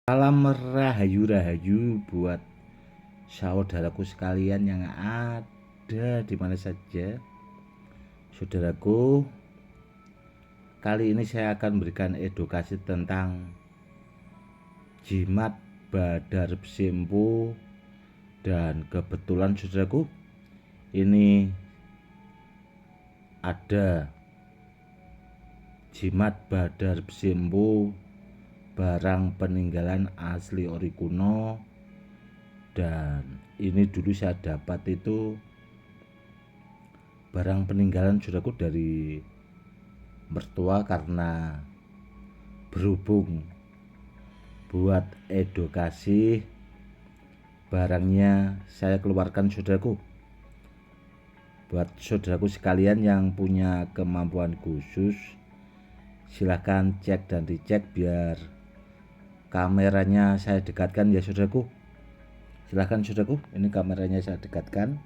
Salam rahayu-rahayu buat saudaraku sekalian yang ada di mana saja. Saudaraku, kali ini saya akan berikan edukasi tentang jimat badar simpu. Dan kebetulan saudaraku, ini ada jimat badar simpu barang peninggalan asli ori kuno. Dan ini dulu saya dapat itu barang peninggalan saudaraku dari mertua, karena berhubung buat edukasi barangnya saya keluarkan saudaraku. Buat saudaraku sekalian yang punya kemampuan khusus, silahkan cek dan dicek biar kameranya saya dekatkan ya saudaraku. Silahkan saudaraku, ini kameranya saya dekatkan.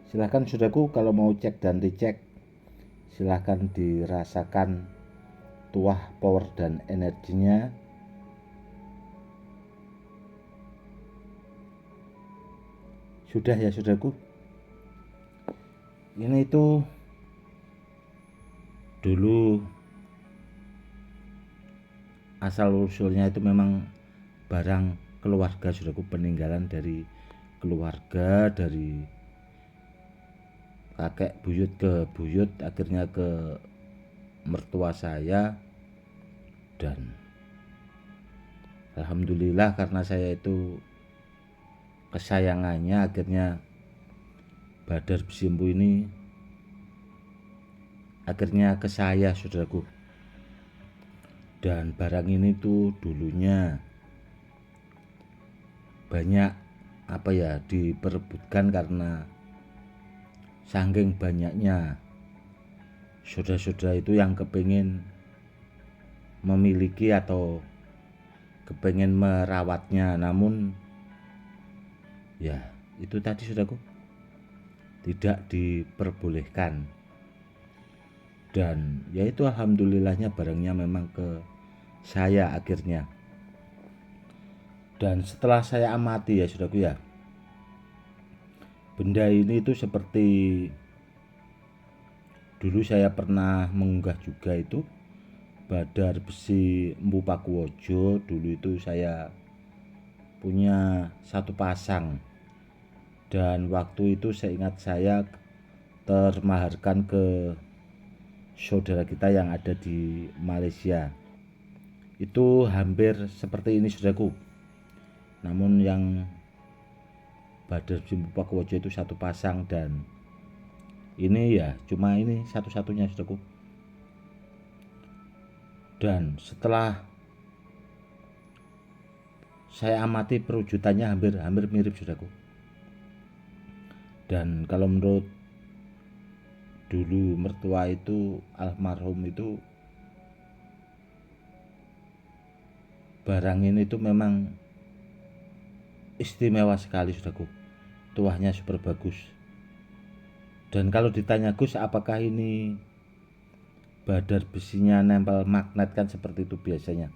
Silahkan saudaraku, kalau mau cek dan dicek, silahkan dirasakan tuah power dan energinya. Sudah ya saudaraku. Ini itu dulu asal usulnya itu memang barang keluarga saudaraku, peninggalan dari keluarga, dari kakek buyut ke buyut, akhirnya ke mertua saya. Dan alhamdulillah karena saya itu kesayangannya, akhirnya badar simpu ini akhirnya ke saya saudaraku. Dan barang ini tuh dulunya banyak diperebutkan karena saking banyaknya saudara-saudara itu yang kepingin memiliki atau kepingin merawatnya. Namun ya itu tadi saudaraku, tidak diperbolehkan. Dan yaitu alhamdulillahnya barangnya memang ke saya akhirnya. Dan setelah saya amati ya saudaraku ya, benda ini itu seperti dulu saya pernah mengunggah juga itu badar besi Mpu Pakuwojo. Dulu itu saya punya satu pasang, dan waktu itu seingat saya termaharkan ke saudara kita yang ada di Malaysia. Itu hampir seperti ini saudaraku, namun yang badar besi Mpu Pakuwojo itu satu pasang, dan ini ya cuma ini satu-satunya saudaraku. Dan setelah saya amati perwujudannya hampir mirip saudaraku. Dan kalau menurut dulu mertua itu, almarhum itu, barang ini tuh memang istimewa sekali saudaraku. Tuahnya super bagus. Dan kalau ditanya Gus, apakah ini badar besinya nempel magnet, kan seperti itu biasanya.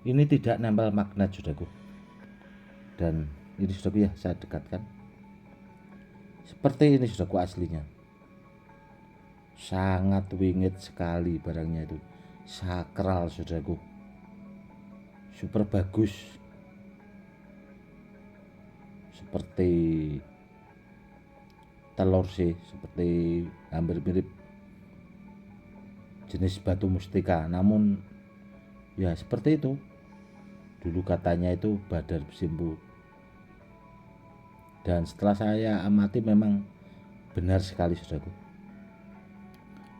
Ini tidak nempel magnet saudaraku. Dan ini saudaraku ya, saya dekatkan. Seperti ini saudaraku aslinya. Sangat wingit sekali barangnya itu. Sakral saudaraku. Super bagus. Seperti telur sih, seperti hampir mirip jenis batu mustika. Namun ya seperti itu. Dulu katanya itu badar simpu. Dan setelah saya amati memang benar sekali saudaraku.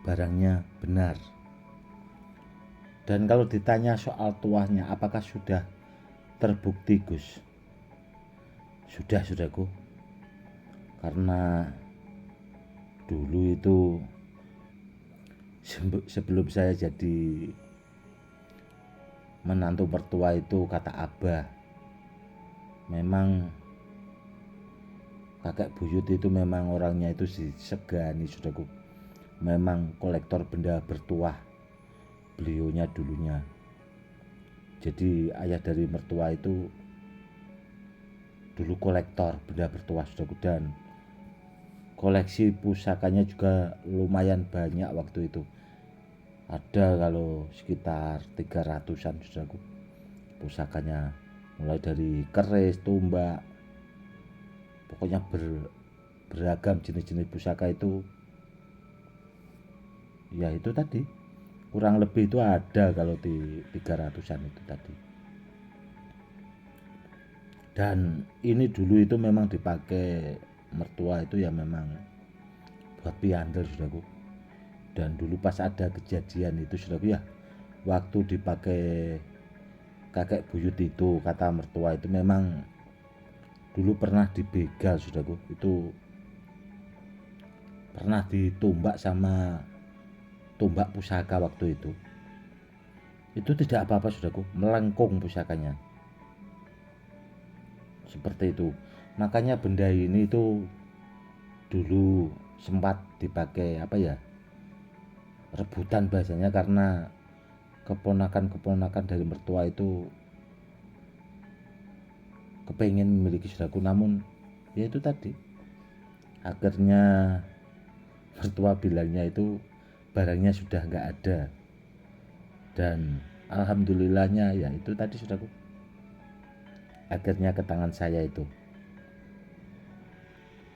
Barangnya benar. Dan kalau ditanya soal tuahnya, apakah sudah terbukti Gus? Sudah saudaraku. Karena dulu itu sebelum saya jadi menantu mertua itu, kata Abah, memang kakek buyut itu memang orangnya itu disegani saudaraku. memang kolektor benda bertuah beliaunya dulunya. Jadi ayah dari mertua itu dulu kolektor benda bertuah saudaraku, dan koleksi pusakanya juga lumayan banyak waktu itu. Ada kalau sekitar 300-an saudaraku pusakanya, mulai dari keris, tombak, pokoknya beragam jenis-jenis pusaka itu. Ya itu tadi, kurang lebih itu ada kalau di 300-an itu tadi. Dan ini dulu itu memang dipakai mertua itu ya memang buat piandel saudaraku. Dan dulu pas ada kejadian itu saudaraku ya, waktu dipakai kakek buyut itu, kata mertua itu memang dulu pernah dibegal saudaraku, itu pernah ditombak sama tombak pusaka waktu itu tidak apa-apa saudaraku, melengkung pusakanya seperti itu. Makanya benda ini itu dulu sempat dipakai apa ya, rebutan bahasanya, karena keponakan-keponakan dari mertua itu kepengen memiliki saudaraku, namun ya itu tadi, akhirnya mertua bilangnya itu barangnya sudah nggak ada. Dan alhamdulillahnya ya itu tadi saudaraku, akhirnya ke tangan saya itu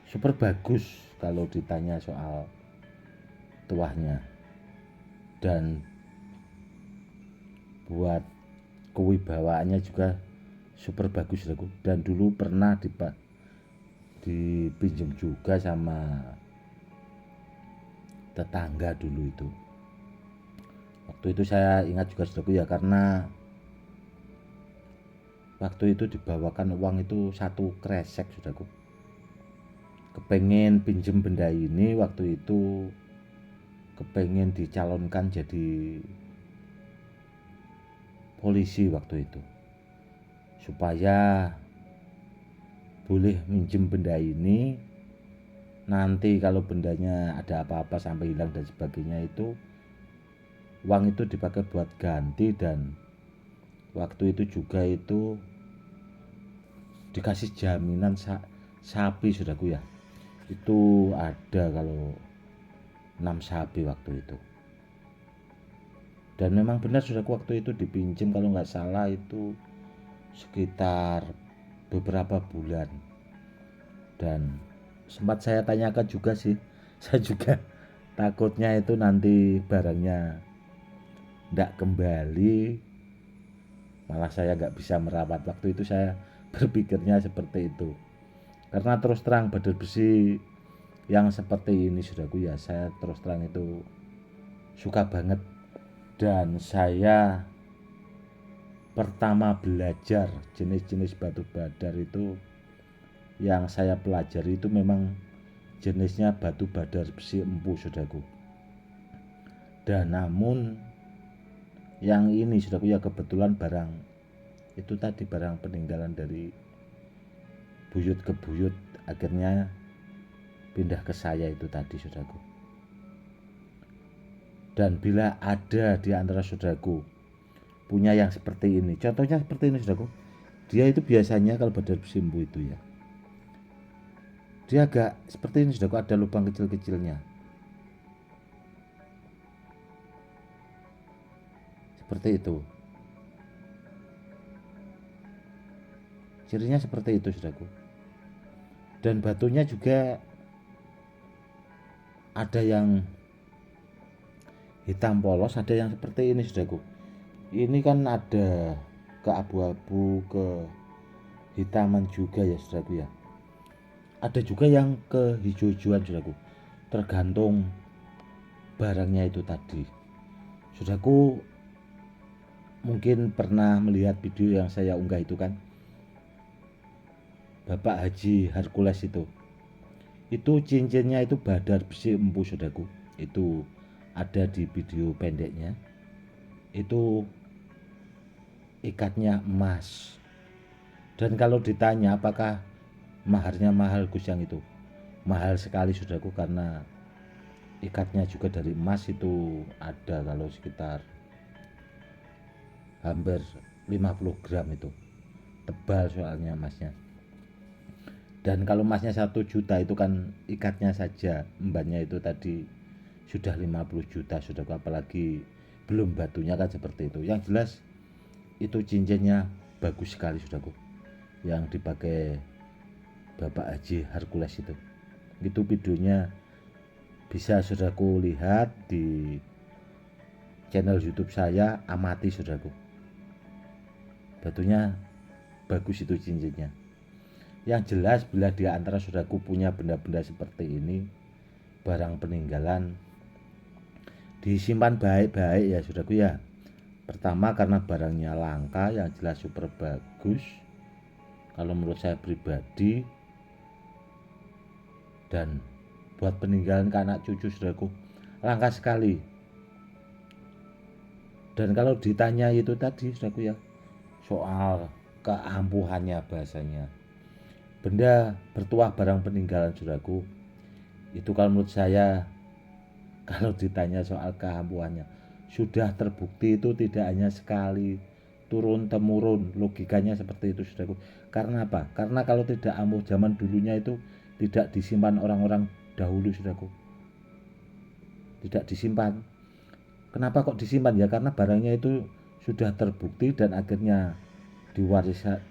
super bagus kalau ditanya soal tuahnya, dan buat kewibawaannya juga super bagus saudaraku. Dan dulu pernah dipinjam juga sama tetangga dulu itu. Waktu itu saya ingat juga saudaraku ya, karena waktu itu dibawakan uang itu 1 kresek saudaraku. Kepengen pinjem benda ini waktu itu, kepengen dicalonkan jadi polisi waktu itu, supaya boleh minjem benda ini. Nanti kalau bendanya ada apa-apa sampai hilang dan sebagainya, itu uang itu dipakai buat ganti. Dan waktu itu juga itu dikasih jaminan sapi saudaraku ya, itu ada kalau 6 sapi waktu itu. Dan memang benar saudaraku, waktu itu dipinjam kalau nggak salah itu sekitar beberapa bulan. Dan sempat saya tanyakan juga sih, saya juga takutnya itu nanti barangnya nggak kembali, malah saya nggak bisa merawat. Waktu itu saya berpikirnya seperti itu, karena terus terang badut besi yang seperti ini saudaraku ya, saya terus terang itu suka banget. Dan saya pertama belajar jenis-jenis batu badar itu, yang saya pelajari itu memang jenisnya batu badar besi empu saudaraku. Dan namun yang ini saudaraku ya, kebetulan barang itu tadi barang peninggalan dari buyut ke buyut, akhirnya pindah ke saya itu tadi saudaraku. Dan bila ada di antara saudaraku punya yang seperti ini, contohnya seperti ini saudaraku, dia itu biasanya kalau badar besi empu itu ya, dia agak seperti ini saudaraku, ada lubang kecil-kecilnya seperti itu, cirinya seperti itu saudaraku. Dan batunya juga ada yang hitam polos, ada yang seperti ini saudaraku. Ini kan ada ke abu-abu, ke hitaman juga ya saudaraku ya. Ada juga yang ke hijau-hijauan saudaraku, tergantung barangnya itu tadi. Saudaraku mungkin pernah melihat video yang saya unggah itu kan, Bapak Haji Hercules itu cincinnya itu badar besi empu saudaraku. Itu ada di video pendeknya, itu ikatnya emas. Dan kalau ditanya apakah maharnya mahal Gus, yang itu mahal sekali saudaraku, karena ikatnya juga dari emas itu ada kalau sekitar hampir 50 gram itu, tebal soalnya emasnya. Dan kalau emasnya 1 juta itu kan ikatnya saja embannya itu tadi sudah 50 juta sudah, apalagi belum batunya kan seperti itu. Yang jelas itu cincinnya bagus sekali saudaraku, yang dipakai Bapak Haji Hercules itu videonya bisa saudaraku lihat di channel YouTube saya, amati saudaraku, batunya bagus itu cincinnya. Yang jelas bila di antara saudaraku punya benda-benda seperti ini, barang peninggalan, disimpan baik-baik ya saudaraku ya. Pertama karena barangnya langka, yang jelas super bagus kalau menurut saya pribadi, dan buat peninggalan ke anak cucu saudaraku langka sekali. Dan kalau ditanya itu tadi saudaraku ya, soal keampuhannya bahasanya, benda bertuah barang peninggalan saudaraku itu kalau menurut saya, kalau ditanya soal keampuhannya, sudah terbukti itu tidak hanya sekali, turun temurun, logikanya seperti itu saudaraku. Karena apa? Karena kalau tidak ampuh zaman dulunya itu tidak disimpan orang-orang dahulu saudaraku, tidak disimpan. Kenapa kok disimpan ya? Karena barangnya itu sudah terbukti dan akhirnya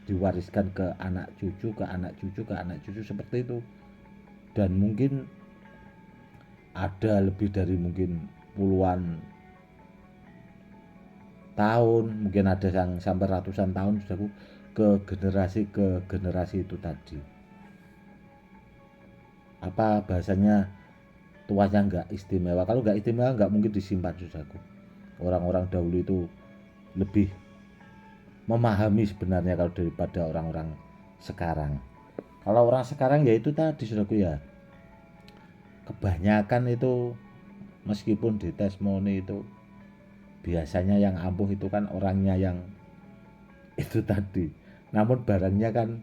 diwariskan ke anak cucu, ke anak cucu, ke anak cucu seperti itu. Dan mungkin ada lebih dari mungkin puluhan tahun, mungkin ada yang sampai ratusan tahun sudah ke generasi itu tadi. Apa bahasanya, tuanya nggak istimewa. Kalau nggak istimewa nggak mungkin disimpan saudaraku. Orang-orang dahulu itu lebih memahami sebenarnya kalau daripada orang-orang sekarang. Kalau orang sekarang ya itu tadi saudaraku ya, kebanyakan itu meskipun di testimoni itu biasanya yang ampuh itu kan orangnya yang itu tadi, namun barangnya kan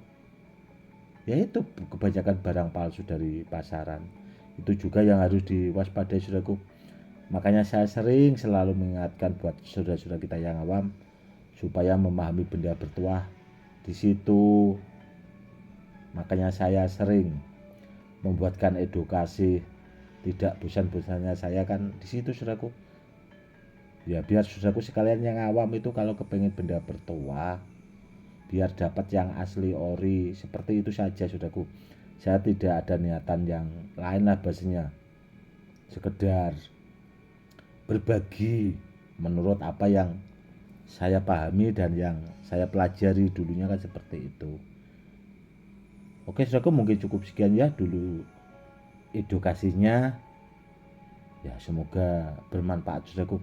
ya itu kebanyakan barang palsu dari pasaran. Itu juga yang harus diwaspadai saudaraku. Makanya saya sering selalu mengingatkan buat saudara-saudara kita yang awam supaya memahami benda bertuah di situ. Makanya saya sering membuatkan edukasi, tidak bosan-bosannya saya kan di situ saudaraku. Ya biar saudaraku sekalian yang awam itu kalau kepengen benda bertuah, biar dapat yang asli ori, seperti itu saja saudaraku. Saya tidak ada niatan yang lain lah bahasanya, sekedar berbagi menurut apa yang saya pahami dan yang saya pelajari dulunya kan seperti itu. Oke saudaraku, mungkin cukup sekian ya dulu edukasinya, ya semoga bermanfaat saudaraku.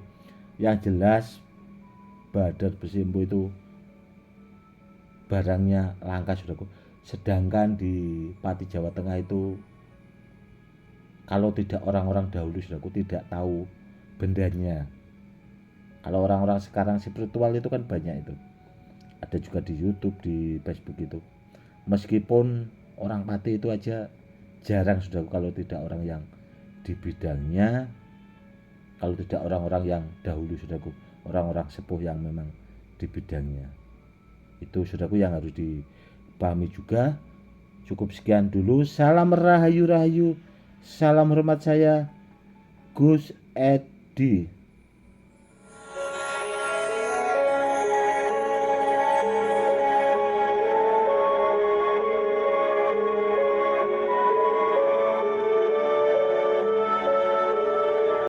Yang jelas Badar Besi Empu itu barangnya langka saudaraku, sedangkan di Pati Jawa Tengah itu kalau tidak orang-orang dahulu saudaraku tidak tahu bendanya. Kalau orang-orang sekarang spiritual itu kan banyak itu, ada juga di YouTube, di Facebook itu. Meskipun orang Pati itu aja jarang saudaraku kalau tidak orang yang di bidangnya, kalau tidak orang-orang yang dahulu saudaraku, orang-orang sepuh yang memang di bidangnya. Itu saudaraku yang harus dipahami juga. Cukup sekian dulu. Salam rahayu rahayu. Salam hormat saya Gus Edi.